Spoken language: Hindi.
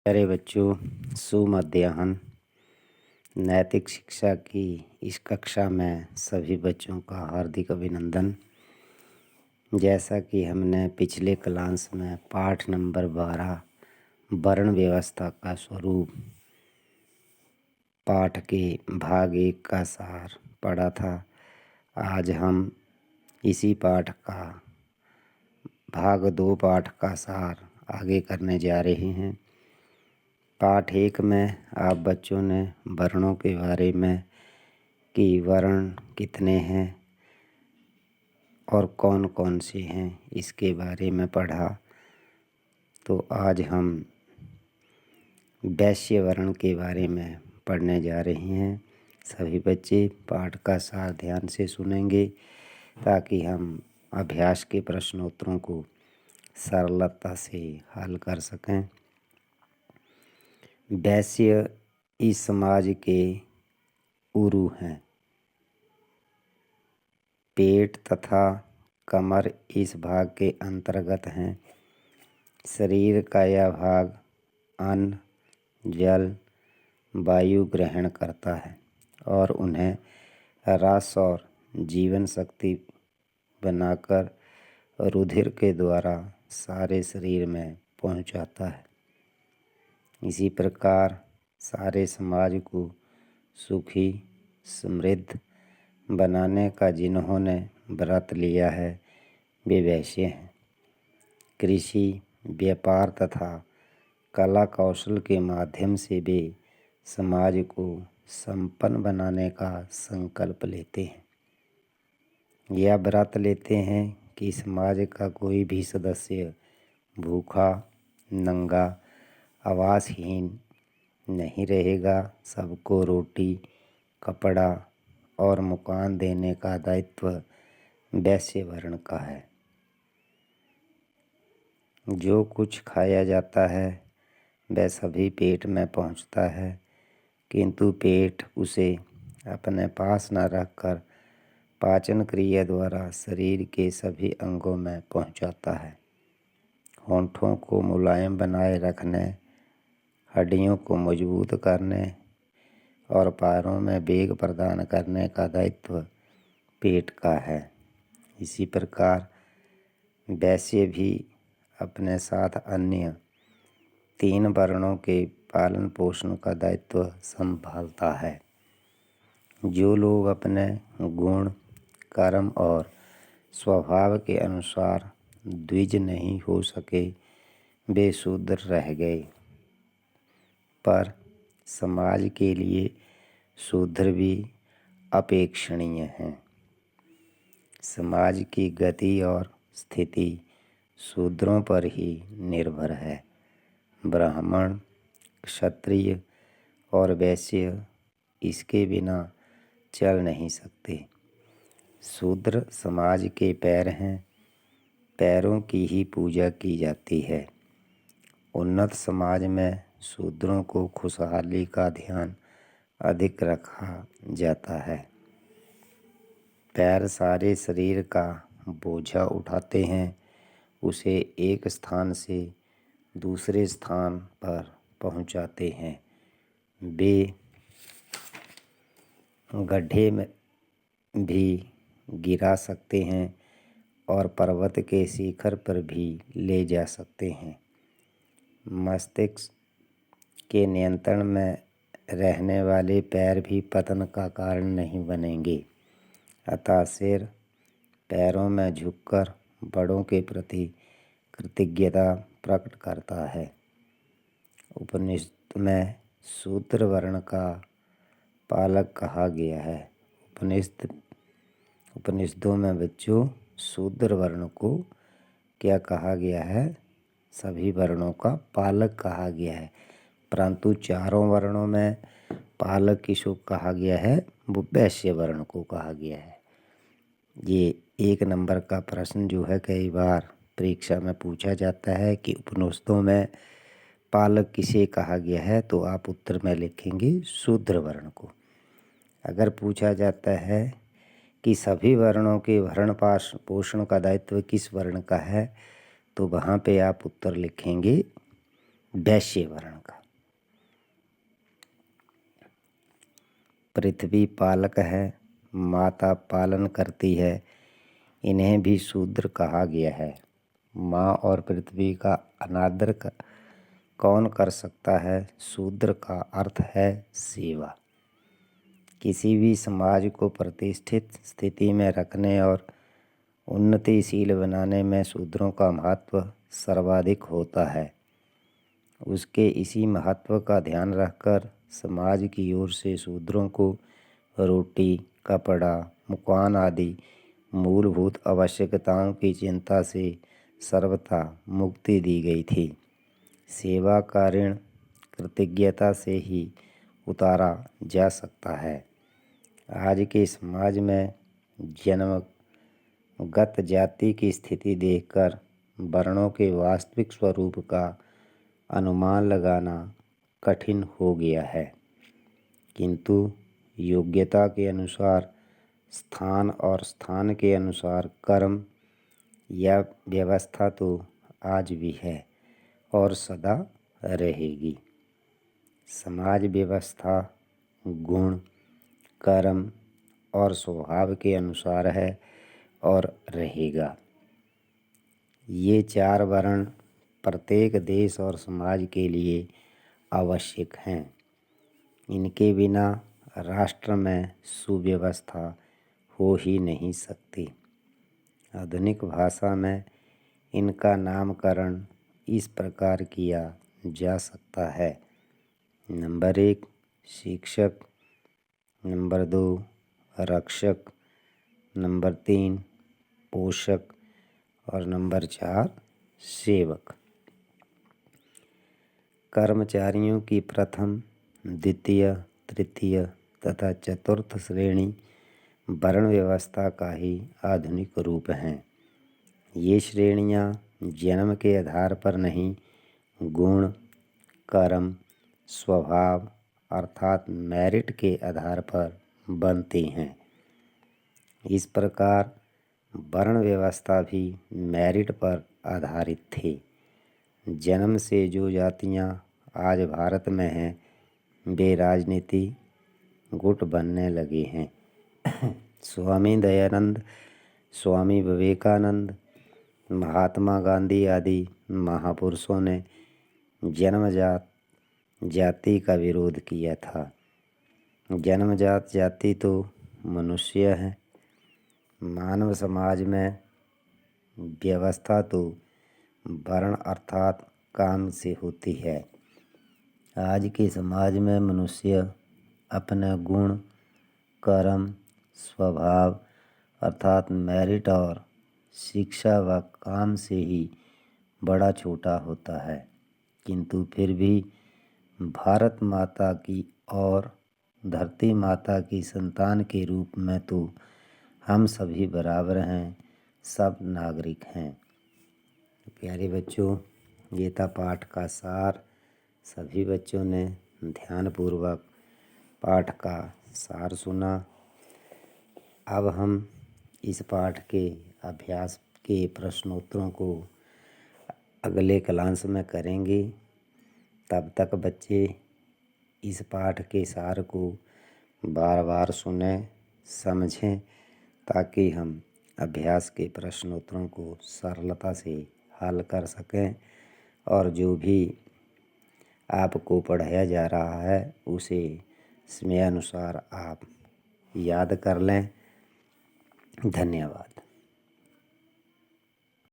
प्यारे बच्चों, सुमध्याह्न। नैतिक शिक्षा की इस कक्षा में सभी बच्चों का हार्दिक अभिनंदन। जैसा कि हमने पिछले क्लास में पाठ नंबर 12 वर्ण व्यवस्था का स्वरूप पाठ के भाग 1 का सार पढ़ा था, आज हम इसी पाठ का भाग 2 पाठ का सार आगे करने जा रहे हैं। पाठ 1 में आप बच्चों ने वर्णों के बारे में कि वर्ण कितने हैं और कौन कौन से हैं इसके बारे में पढ़ा। तो आज हम वैश्य वर्ण के बारे में पढ़ने जा रहे हैं। सभी बच्चे पाठ का सार ध्यान से सुनेंगे ताकि हम अभ्यास के प्रश्नोत्तरों को सरलता से हल कर सकें। वैश्य इस समाज के उरु हैं। पेट तथा कमर इस भाग के अंतर्गत हैं। शरीर का यह भाग अन्न, जल, वायु ग्रहण करता है और उन्हें रस और जीवन शक्ति बनाकर रुधिर के द्वारा सारे शरीर में पहुंचाता है। इसी प्रकार सारे समाज को सुखी समृद्ध बनाने का जिन्होंने व्रत लिया है वे वैश्य हैं। कृषि, व्यापार तथा कला कौशल के माध्यम से वे समाज को संपन्न बनाने का संकल्प लेते हैं। यह व्रत लेते हैं कि समाज का कोई भी सदस्य भूखा, नंगा, आवासहीन नहीं रहेगा। सबको रोटी, कपड़ा और मकान देने का दायित्व वैश्य वर्ण का है। जो कुछ खाया जाता है वह सभी पेट में पहुंचता है, किंतु पेट उसे अपने पास न रखकर पाचन क्रिया द्वारा शरीर के सभी अंगों में पहुंचाता है। होंठों को मुलायम बनाए रखने, हड्डियों को मजबूत करने और पैरों में वेग प्रदान करने का दायित्व पेट का है। इसी प्रकार वैश्य भी अपने साथ अन्य 3 वर्णों के पालन पोषण का दायित्व संभालता है। जो लोग अपने गुण, कर्म और स्वभाव के अनुसार द्विज नहीं हो सके वे शूद्र रह गए, पर समाज के लिए शूद्र भी अपेक्षणीय हैं। समाज की गति और स्थिति शूद्रों पर ही निर्भर है। ब्राह्मण, क्षत्रिय और वैश्य इसके बिना चल नहीं सकते। शूद्र समाज के पैर हैं, पैरों की ही पूजा की जाती है। उन्नत समाज में शूद्रों को खुशहाली का ध्यान अधिक रखा जाता है। पैर सारे शरीर का बोझा उठाते हैं, उसे एक स्थान से दूसरे स्थान पर पहुंचाते हैं। वे गड्ढे में भी गिरा सकते हैं और पर्वत के शिखर पर भी ले जा सकते हैं। मस्तिष्क के नियंत्रण में रहने वाले पैर भी पतन का कारण नहीं बनेंगे। अतः सिर पैरों में झुककर बड़ों के प्रति कृतज्ञता प्रकट करता है। उपनिषद में शूद्र वर्ण का पालक कहा गया है। उपनिषदों में बच्चों शूद्र वर्ण को क्या कहा गया है? सभी वर्णों का पालक कहा गया है, परंतु चारों वर्णों में पालक किसको कहा गया है? वो वैश्य वर्ण को कहा गया है। ये 1 नंबर का प्रश्न जो है कई बार परीक्षा में पूछा जाता है कि उपनिषदों में पालक किसे कहा गया है, तो आप उत्तर में लिखेंगे शूद्र वर्ण को। अगर पूछा जाता है कि सभी वर्णों के भरण पोषण का दायित्व किस वर्ण का है, तो वहाँ पे आप उत्तर लिखेंगे वैश्य वर्ण का। पृथ्वी पालक है, माता पालन करती है, इन्हें भी शूद्र कहा गया है। माँ और पृथ्वी का अनादर कौन कर सकता है? शूद्र का अर्थ है सेवा। किसी भी समाज को प्रतिष्ठित स्थिति में रखने और उन्नतिशील बनाने में शूद्रों का महत्व सर्वाधिक होता है। उसके इसी महत्व का ध्यान रखकर समाज की ओर से शूद्रों को रोटी, कपड़ा, मकान आदि मूलभूत आवश्यकताओं की चिंता से सर्वथा मुक्ति दी गई थी। सेवा का ऋण कृतज्ञता से ही उतारा जा सकता है। आज के समाज में जन्मगत जाति की स्थिति देखकर वर्णों के वास्तविक स्वरूप का अनुमान लगाना कठिन हो गया है, किंतु योग्यता के अनुसार स्थान और स्थान के अनुसार कर्म या व्यवस्था तो आज भी है और सदा रहेगी। समाज व्यवस्था गुण, कर्म और स्वभाव के अनुसार है और रहेगा। ये चार वर्ण प्रत्येक देश और समाज के लिए आवश्यक हैं। इनके बिना राष्ट्र में सुव्यवस्था हो ही नहीं सकती। आधुनिक भाषा में इनका नामकरण इस प्रकार किया जा सकता है। नंबर 1 शिक्षक, नंबर 2 रक्षक, नंबर 3 पोषक और नंबर 4 सेवक। कर्मचारियों की प्रथम, द्वितीय, तृतीय तथा चतुर्थ श्रेणी वर्ण व्यवस्था का ही आधुनिक रूप हैं। ये श्रेणियाँ जन्म के आधार पर नहीं, गुण, कर्म, स्वभाव अर्थात मेरिट के आधार पर बनती हैं। इस प्रकार वर्ण व्यवस्था भी मेरिट पर आधारित थी। जन्म से जो जातियाँ आज भारत में हैं, वे राजनीति गुट बनने लगे हैं। स्वामी दयानंद, स्वामी विवेकानंद, महात्मा गांधी आदि महापुरुषों ने जन्मजात जाति का विरोध किया था। जन्मजात जाति तो मनुष्य है। मानव समाज में व्यवस्था तो वर्ण अर्थात काम से होती है। आज के समाज में मनुष्य अपने गुण, कर्म, स्वभाव अर्थात मेरिट और शिक्षा व काम से ही बड़ा छोटा होता है, किंतु फिर भी भारत माता की और धरती माता की संतान के रूप में तो हम सभी बराबर हैं, सब नागरिक हैं। प्यारे बच्चों, ये था पाठ का सार। सभी बच्चों ने ध्यानपूर्वक पाठ का सार सुना। अब हम इस पाठ के अभ्यास के प्रश्नोत्तरों को अगले क्लास में करेंगे। तब तक बच्चे इस पाठ के सार को बार बार सुनें, समझें, ताकि हम अभ्यास के प्रश्नोत्तरों को सरलता से हल कर सकें और जो भी आपको पढ़ाया जा रहा है उसे समयानुसार आप याद कर लें। धन्यवाद।